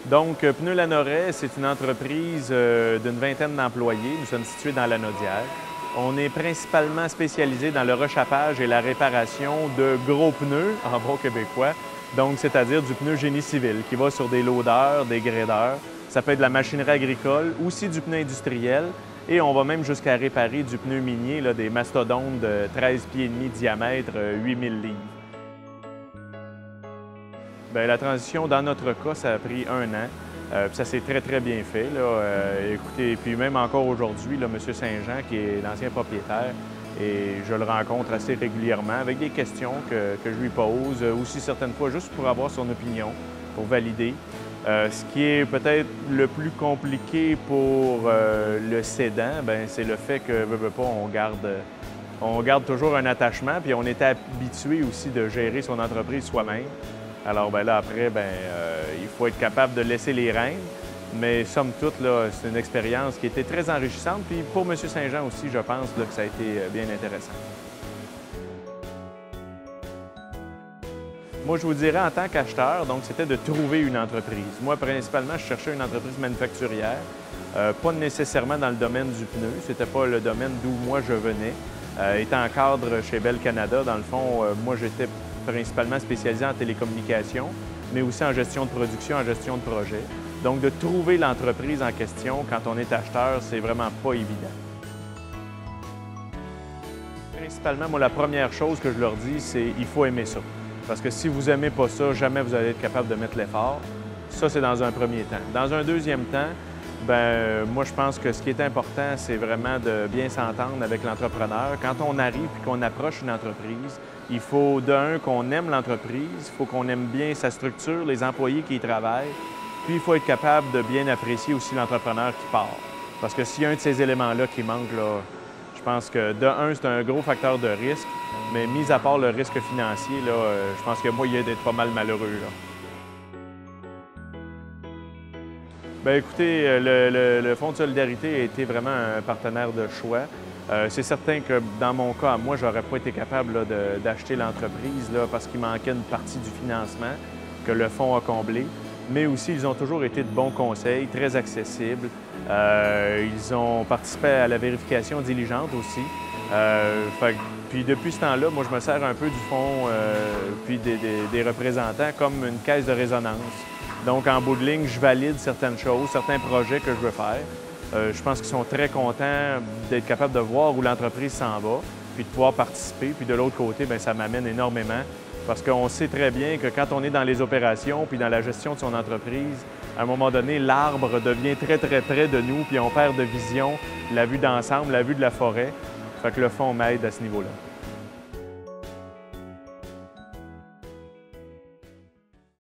Donc, Pneus Lanoret, c'est une entreprise d'une vingtaine d'employés. Nous sommes situés dans Lanaudière. On est principalement spécialisé dans le rechappage et la réparation de gros pneus, en bon québécois, donc c'est-à-dire du pneu génie civil qui va sur des loaders, des graders. Ça peut être de la machinerie agricole, aussi du pneu industriel, et on va même jusqu'à réparer du pneu minier, là, des mastodontes de 13 pieds et demi de diamètre, 8000 livres. Bien, la transition, dans notre cas, ça a pris 1 an. Puis ça s'est très, très bien fait. Là. Écoutez, puis même encore aujourd'hui, M. Saint-Jean, qui est l'ancien propriétaire, et je le rencontre assez régulièrement avec des questions que je lui pose, aussi certaines fois juste pour avoir son opinion, pour valider. Ce qui est peut-être le plus compliqué pour le cédant, c'est le fait que, veut pas, on garde toujours un attachement, puis on est habitué aussi de gérer son entreprise soi-même. Alors là, après, il faut être capable de laisser les rênes. Mais somme toute, c'est une expérience qui était très enrichissante. Puis pour M. Saint-Jean aussi, je pense là, que ça a été bien intéressant. Moi, je vous dirais, en tant qu'acheteur, donc c'était de trouver une entreprise. Moi, principalement, je cherchais une entreprise manufacturière, pas nécessairement dans le domaine du pneu. C'était pas le domaine d'où moi je venais. Étant cadre chez Bell Canada, dans le fond, moi, j'étais principalement spécialisé en télécommunications, mais aussi en gestion de production, en gestion de projet. Donc, de trouver l'entreprise en question quand on est acheteur, c'est vraiment pas évident. Principalement, moi, la première chose que je leur dis, c'est qu'il faut aimer ça. Parce que si vous n'aimez pas ça, jamais vous allez être capable de mettre l'effort. Ça, c'est dans un premier temps. Dans un deuxième temps, moi, je pense que ce qui est important, c'est vraiment de bien s'entendre avec l'entrepreneur. Quand on arrive et qu'on approche une entreprise, il faut, d'un, qu'on aime l'entreprise, il faut qu'on aime bien sa structure, les employés qui y travaillent, puis il faut être capable de bien apprécier aussi l'entrepreneur qui part. Parce que s'il y a un de ces éléments-là qui manque, là, je pense que, de un, c'est un gros facteur de risque, mais mis à part le risque financier, là, je pense qu'il y a moyen d'être pas mal malheureux. Là. Bien, écoutez, le Fonds de solidarité a été vraiment un partenaire de choix. C'est certain que dans mon cas, moi, je n'aurais pas été capable d'acheter l'entreprise parce qu'il manquait une partie du financement que le fonds a comblé. Mais aussi, ils ont toujours été de bons conseils, très accessibles. Ils ont participé à la vérification diligente aussi. Puis depuis ce temps-là, moi, je me sers un peu du fonds puis des représentants comme une caisse de résonance. Donc, en bout de ligne, je valide certaines choses, certains projets que je veux faire. Je pense qu'ils sont très contents d'être capables de voir où l'entreprise s'en va, puis de pouvoir participer. Puis de l'autre côté, ça m'amène énormément parce qu'on sait très bien que quand on est dans les opérations puis dans la gestion de son entreprise, à un moment donné, l'arbre devient très, très près de nous, puis on perd de vision, la vue d'ensemble, la vue de la forêt. Fait que le fonds m'aide à ce niveau-là.